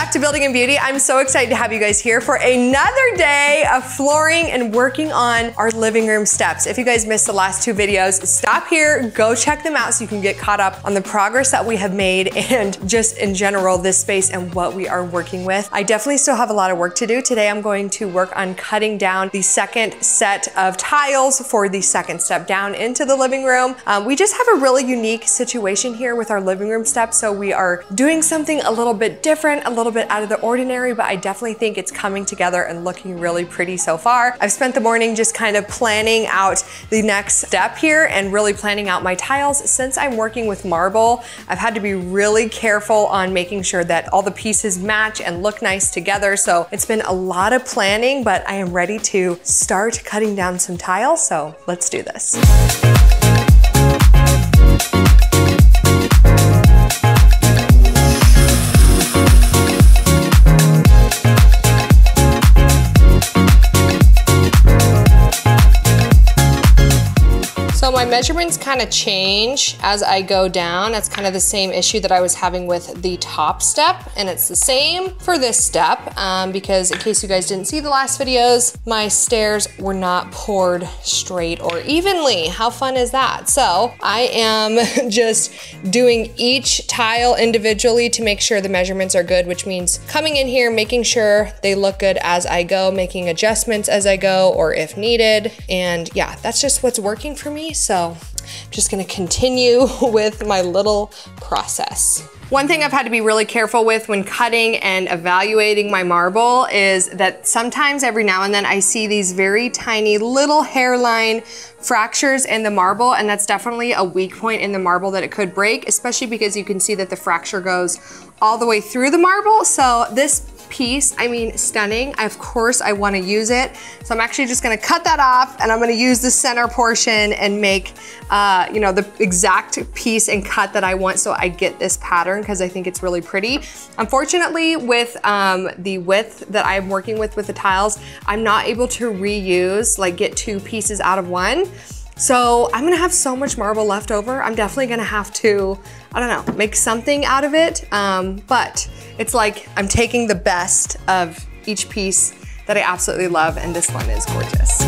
back to Building and Beauty. I'm so excited to have you guys here for another day of flooring and working on our living room steps. If you guys missed the last two videos, stop here, go check them out so you can get caught up on the progress that we have made and just in general this space and what we are working with. I definitely still have a lot of work to do. Today I'm going to work on cutting down the second set of tiles for the second step down into the living room. We just have a really unique situation here with our living room steps, so we are doing something a little bit different, a little bit out of the ordinary, but I definitely think it's coming together and looking really pretty so far. I've spent the morning just kind of planning out the next step here and really planning out my tiles. Since I'm working with marble, I've had to be really careful on making sure that all the pieces match and look nice together. So it's been a lot of planning, but I am ready to start cutting down some tiles. So let's do this. So my measurements kind of change as I go down. That's kind of the same issue that I was having with the top step, and it's the same for this step because in case you guys didn't see the last videos, my stairs were not poured straight or evenly. How fun is that? So I am just doing each tile individually to make sure the measurements are good, which means coming in here, making sure they look good as I go, making adjustments as I go or if needed. And yeah, that's just what's working for me. So I'm just gonna continue with my little process. One thing I've had to be really careful with when cutting and evaluating my marble is that sometimes every now and then I see these very tiny little hairline fractures in the marble, and that's definitely a weak point in the marble that it could break, especially because you can see that the fracture goes all the way through the marble. So this piece, I mean, stunning. Of course, I want to use it. So I'm actually just going to cut that off, and I'm going to use the center portion and make, you know, the exact piece and cut that I want so I get this pattern because I think it's really pretty. Unfortunately, with the width that I'm working with the tiles, I'm not able to reuse, like get two pieces out of one. So I'm gonna have so much marble left over. I'm definitely gonna have to, I don't know, make something out of it. But it's like I'm taking the best of each piece that I absolutely love, and this one is gorgeous.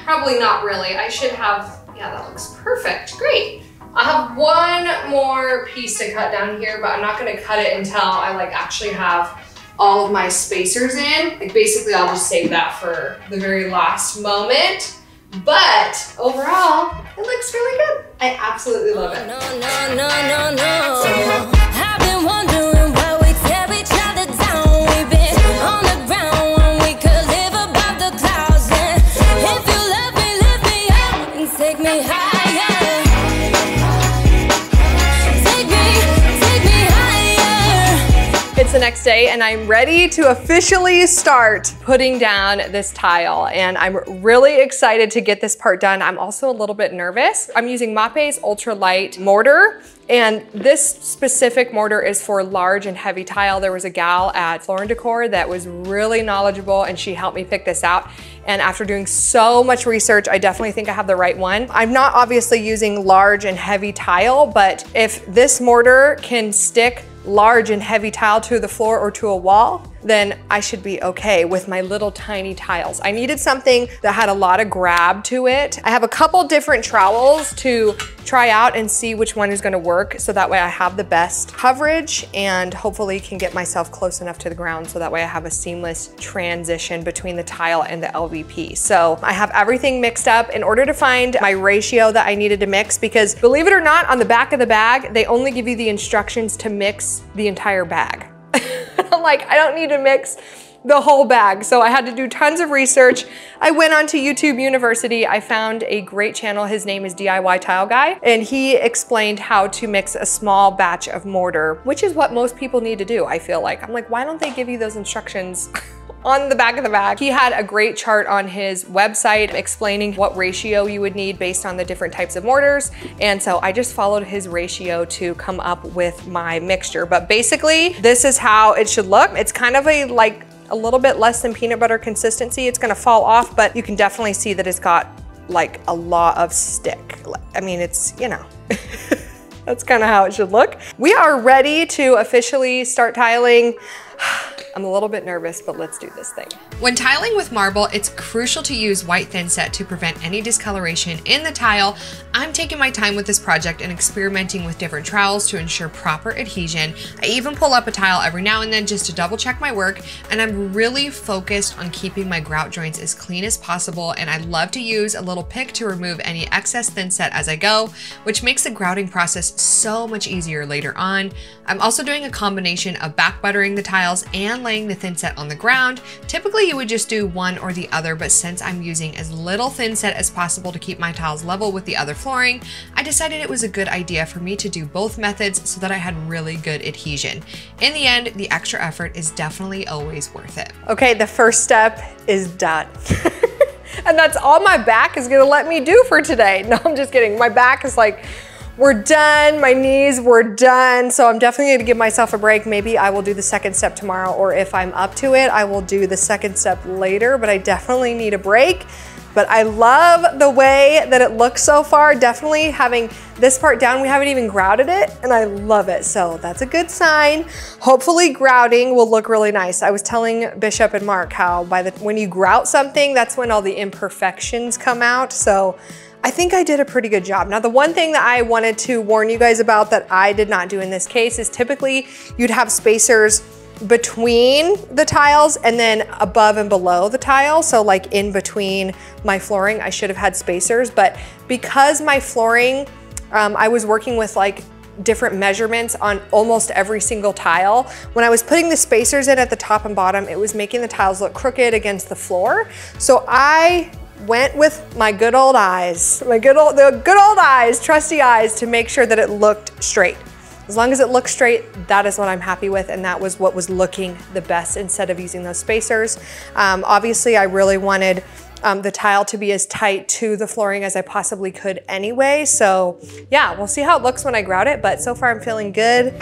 Probably not really. I should have, yeah, that looks perfect. Great. I have one more piece to cut down here, but I'm not gonna cut it until I like actually have all of my spacers in. Like basically I'll just save that for the very last moment. But overall, it looks really good. I absolutely love it. No. I've been wondering why we tear each other down. We've been on the ground when we could live above the clouds. And if you love me, lift me up and take me higher. Take me higher. It's the next day and I'm ready to officially start putting down this tile, and I'm really excited to get this part done. I'm also a little bit nervous. I'm using Mape's ultralight mortar, and this specific mortar is for large and heavy tile. There was a gal at Floor & Decor that was really knowledgeable and she helped me pick this out. And after doing so much research, I definitely think I have the right one. I'm not obviously using large and heavy tile, but if this mortar can stick large and heavy tile to the floor or to a wall, then I should be okay with my little tiny tiles. I needed something that had a lot of grab to it. I have a couple different trowels to try out and see which one is gonna work, so that way I have the best coverage and hopefully can get myself close enough to the ground so that way I have a seamless transition between the tile and the LVP. So I have everything mixed up in order to find my ratio that I needed to mix, because believe it or not, on the back of the bag, they only give you the instructions to mix the entire bag. I'm like, I don't need to mix the whole bag. So I had to do tons of research. I went onto YouTube University. I found a great channel. His name is DIY Tile Guy, and he explained how to mix a small batch of mortar, which is what most people need to do, I feel like. I'm like, why don't they give you those instructions on the back of the bag? He had a great chart on his website explaining what ratio you would need based on the different types of mortars. And so I just followed his ratio to come up with my mixture. But basically, this is how it should look. It's kind of a little bit less than peanut butter consistency. It's gonna fall off, but you can definitely see that it's got like a lot of stick. I mean, it's, you know, that's kind of how it should look. We are ready to officially start tiling. I'm a little bit nervous, but let's do this thing. When tiling with marble, it's crucial to use white thinset to prevent any discoloration in the tile. I'm taking my time with this project and experimenting with different trowels to ensure proper adhesion. I even pull up a tile every now and then just to double check my work, and I'm really focused on keeping my grout joints as clean as possible, and I love to use a little pick to remove any excess thinset as I go, which makes the grouting process so much easier later on. I'm also doing a combination of back buttering the tiles and laying the thinset on the ground. Typically you would just do one or the other, but since I'm using as little thinset as possible to keep my tiles level with the other flooring, I decided it was a good idea for me to do both methods so that I had really good adhesion. In the end, the extra effort is definitely always worth it. Okay, the first step is done. And that's all my back is gonna let me do for today. No, I'm just kidding. My back is like, we're done, my knees were done, so I'm definitely gonna give myself a break. Maybe I will do the second step tomorrow, or if I'm up to it, I will do the second step later, but I definitely need a break. But I love the way that it looks so far. Definitely having this part down, we haven't even grouted it, and I love it. So that's a good sign. Hopefully grouting will look really nice. I was telling Bishop and Mark how when you grout something, that's when all the imperfections come out. So I think I did a pretty good job. Now, the one thing that I wanted to warn you guys about that I did not do in this case is typically you'd have spacers between the tiles and then above and below the tile. So like in between my flooring, I should have had spacers, but because my flooring, I was working with like different measurements on almost every single tile. When I was putting the spacers in at the top and bottom, it was making the tiles look crooked against the floor. So I went with my good old eyes, the good old eyes, trusty eyes, to make sure that it looked straight. As long as it looks straight, that is what I'm happy with, and that was what was looking the best instead of using those spacers. Obviously, I really wanted the tile to be as tight to the flooring as I possibly could anyway. So yeah, we'll see how it looks when I grout it, but so far I'm feeling good.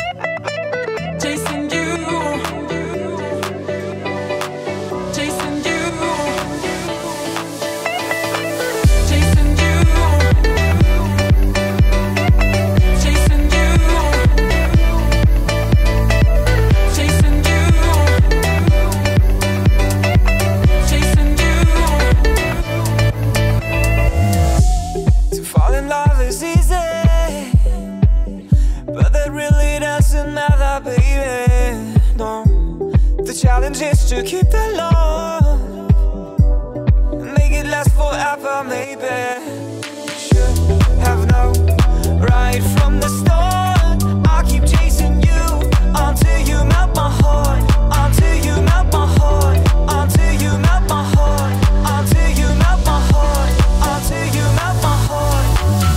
Just to keep the love, make it last forever, maybe. Should have known right from the start. I'll keep chasing you until you melt my heart, until you melt my heart, until you melt my heart, until you melt my heart, until you melt my heart.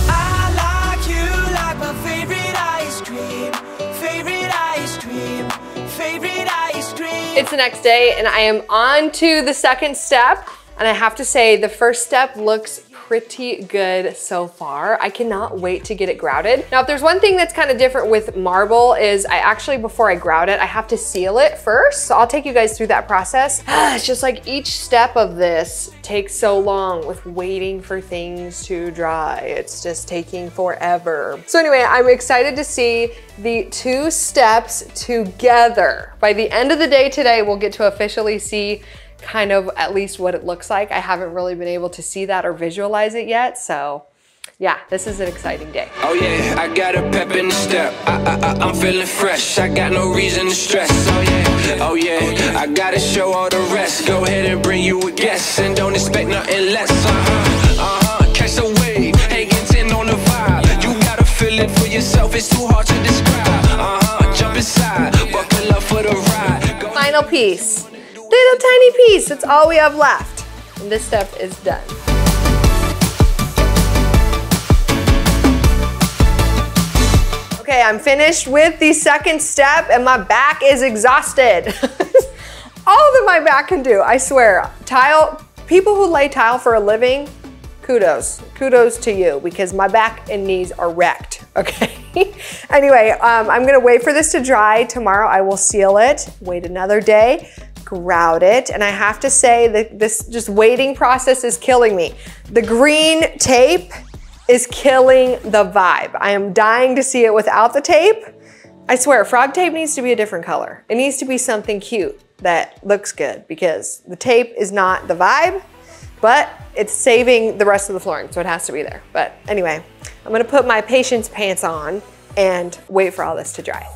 I like you like my favorite ice cream, favorite ice cream, favorite ice cream. It's the next day and I am on to the second step, and I have to say the first step looks pretty good so far. I cannot wait to get it grouted. Now, if there's one thing that's kind of different with marble is I actually, before I grout it, I have to seal it first. So I'll take you guys through that process. It's just like each step of this takes so long with waiting for things to dry. It's just taking forever. So anyway, I'm excited to see the two steps together. By the end of the day today, we'll get to officially see kind of at least what it looks like. I haven't really been able to see that or visualize it yet, so yeah, this is an exciting day. Oh yeah, I got a pep in the step. I'm feeling fresh. I got no reason to stress. Oh yeah, I gotta show all the rest. Go ahead and bring you a guest, and don't expect nothing less. Catch the wave, hanging 10 on the vibe. You gotta feel it for yourself. It's too hard to describe. Jump inside, buckle up for the ride. final piece. Little tiny piece, that's all we have left. And this step is done. Okay, I'm finished with the second step and my back is exhausted. All that my back can do, I swear. People who lay tile for a living, kudos to you, because my back and knees are wrecked, okay? Anyway, I'm gonna wait for this to dry. Tomorrow I will seal it, wait another day, grout it, and I have to say that this just waiting process is killing me. The green tape is killing the vibe. I am dying to see it without the tape. I swear, frog tape needs to be a different color. It needs to be something cute that looks good, because the tape is not the vibe, but it's saving the rest of the flooring, so it has to be there. But anyway, I'm gonna put my patience pants on and wait for all this to dry.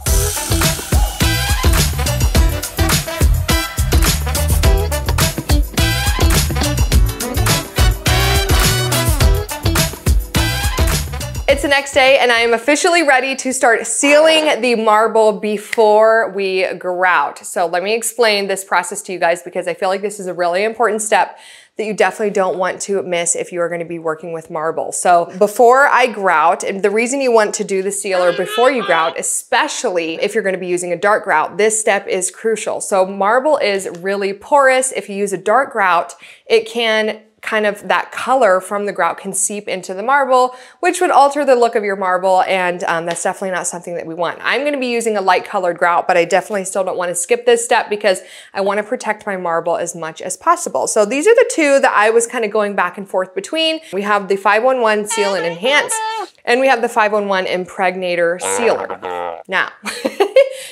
It's the next day and I am officially ready to start sealing the marble before we grout. So let me explain this process to you guys, because I feel like this is a really important step that you definitely don't want to miss if you are going to be working with marble. So before I grout, and the reason you want to do the sealer before you grout, especially if you're going to be using a dark grout, this step is crucial. So marble is really porous. If you use a dark grout, it can kind of, that color from the grout can seep into the marble, which would alter the look of your marble, and that's definitely not something that we want. I'm gonna be using a light colored grout, but I definitely still don't wanna skip this step because I wanna protect my marble as much as possible. So these are the two that I was kind of going back and forth between. We have the 511 Seal and Enhance, and we have the 511 Impregnator Sealer. Now,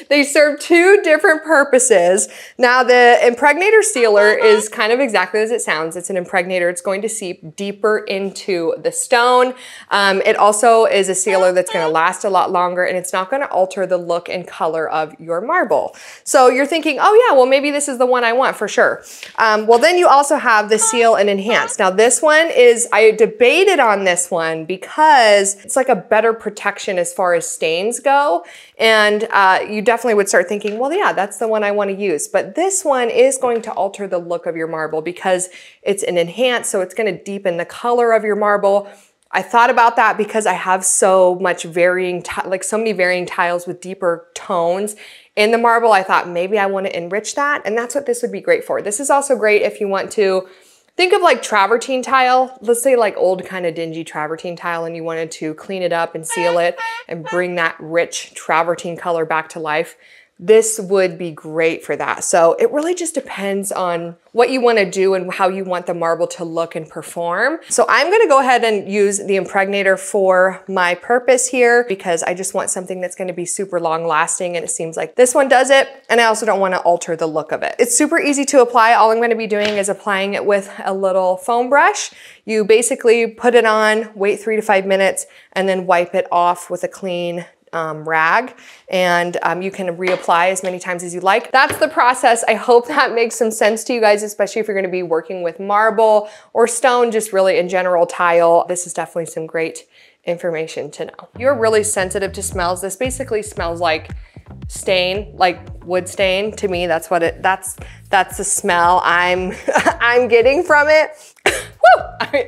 they serve two different purposes. Now, the Impregnator Sealer is kind of exactly as it sounds. It's an impregnator. It's going to seep deeper into the stone. It also is a sealer that's going to last a lot longer, and it's not going to alter the look and color of your marble. So you're thinking, oh yeah, well maybe this is the one I want for sure. Well, then you also have the Seal and Enhance. Now this one is, I debated on this one because it's like a better protection as far as stains go. And you definitely would start thinking, well, yeah, that's the one I want to use. But this one is going to alter the look of your marble because it's an enhance, so it's going to deepen the color of your marble. I thought about that because I have so much varying, so many varying tiles with deeper tones in the marble. I thought maybe I want to enrich that, and that's what this would be great for. This is also great if you want to think of like travertine tile, let's say like old kind of dingy travertine tile, and you wanted to clean it up and seal it and bring that rich travertine color back to life. This would be great for that. So it really just depends on what you want to do and how you want the marble to look and perform. So I'm going to go ahead and use the impregnator for my purpose here because I just want something that's going to be super long lasting, and it seems like this one does it, and I also don't want to alter the look of it. It's super easy to apply. All I'm going to be doing is applying it with a little foam brush. You basically put it on, wait 3 to 5 minutes, and then wipe it off with a clean rag, and you can reapply as many times as you like. That's the process. I hope that makes some sense to you guys, especially if you're going to be working with marble or stone, just really in general tile. This is definitely some great information to know. You're really sensitive to smells. This basically smells like stain, like wood stain. To me, that's what that's the smell I'm I'm getting from it. Woo!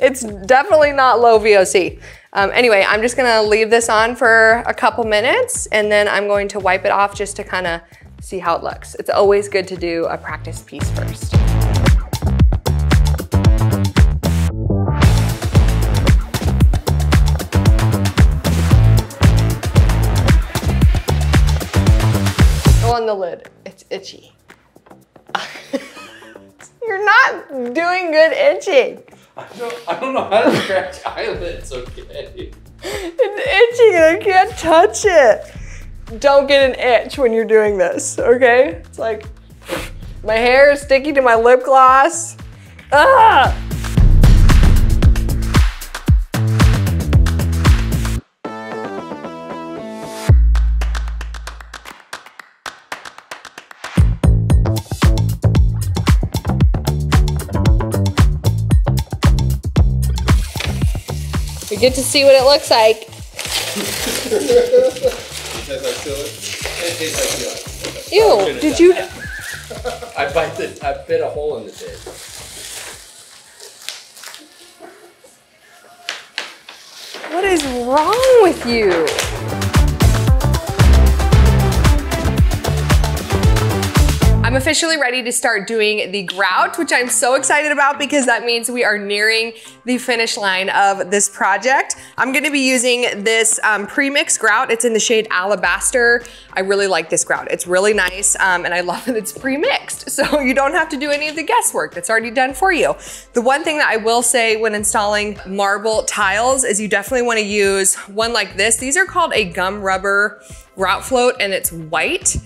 It's definitely not low VOC. Anyway, I'm just gonna leave this on for a couple minutes, and then I'm going to wipe it off just to kind of see how it looks. It's always good to do a practice piece first. Go on the lid, it's itchy. You're not doing good itching. I don't know how to scratch eyelids, okay? It's itchy and I can't touch it. Don't get an itch when you're doing this, okay? It's like, my hair is sticking to my lip gloss. Ah! We get to see what it looks like. It tastes like seal it? It tastes like seal it. Okay. Ew, did you? I bit a hole in the bed. What is wrong with you? I'm officially ready to start doing the grout, which I'm so excited about because that means we are nearing the finish line of this project. I'm gonna be using this pre-mix grout. It's in the shade Alabaster. I really like this grout. It's really nice, and I love that it's pre-mixed. So you don't have to do any of the guesswork. It's already done for you. The one thing that I will say when installing marble tiles is you definitely wanna use one like this. These are called a gum rubber grout float, and it's white.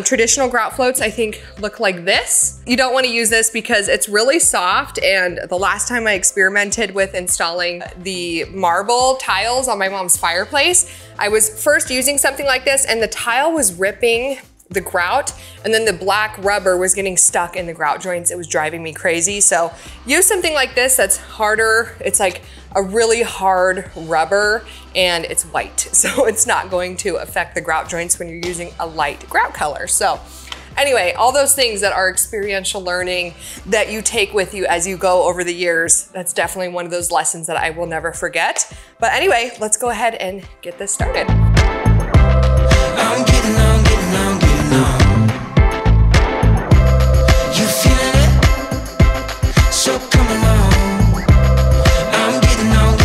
Traditional grout floats, I think, look like this. You don't wanna use this because it's really soft, and the last time I experimented with installing the marble tiles on my mom's fireplace, I was first using something like this, and the tile was ripping the grout, and then the black rubber was getting stuck in the grout joints. It was driving me crazy. So use something like this that's harder. It's like a really hard rubber, and it's white. So it's not going to affect the grout joints when you're using a light grout color. So anyway, all those things that are experiential learning that you take with you as you go over the years, that's definitely one of those lessons that I will never forget. But anyway, let's go ahead and get this started. I'm getting on. You feeling it? So come along. I'm getting on.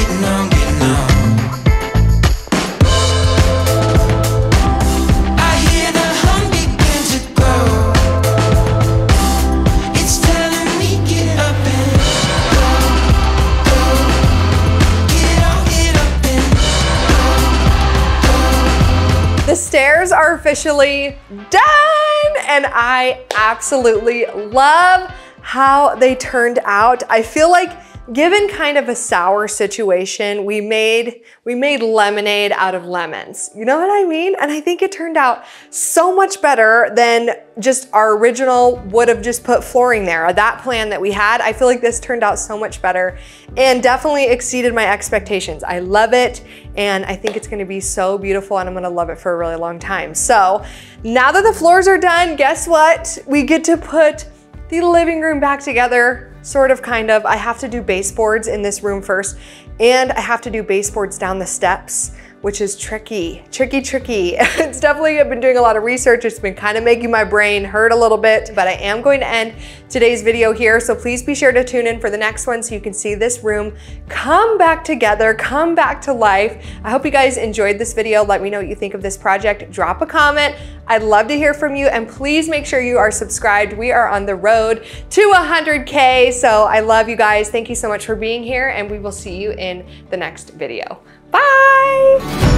I hear the hum begin to grow. It's telling me get up and go. Get up and go. The stairs are officially done, and I absolutely love how they turned out. I feel like given kind of a sour situation, we made lemonade out of lemons. You know what I mean? And I think it turned out so much better than just our original would have just put flooring there. That plan that we had, I feel like this turned out so much better and definitely exceeded my expectations. I love it, and I think it's gonna be so beautiful, and I'm gonna love it for a really long time. So now that the floors are done, guess what? We get to put the living room back together, sort of, kind of. I have to do baseboards in this room first, and I have to do baseboards down the steps, which is tricky. It's definitely, I've been doing a lot of research. It's been kind of making my brain hurt a little bit, but I am going to end today's video here. So please be sure to tune in for the next one so you can see this room come back together, come back to life. I hope you guys enjoyed this video. Let me know what you think of this project. Drop a comment. I'd love to hear from you, and please make sure you are subscribed. We are on the road to 100K. So I love you guys. Thank you so much for being here, and we will see you in the next video. Bye.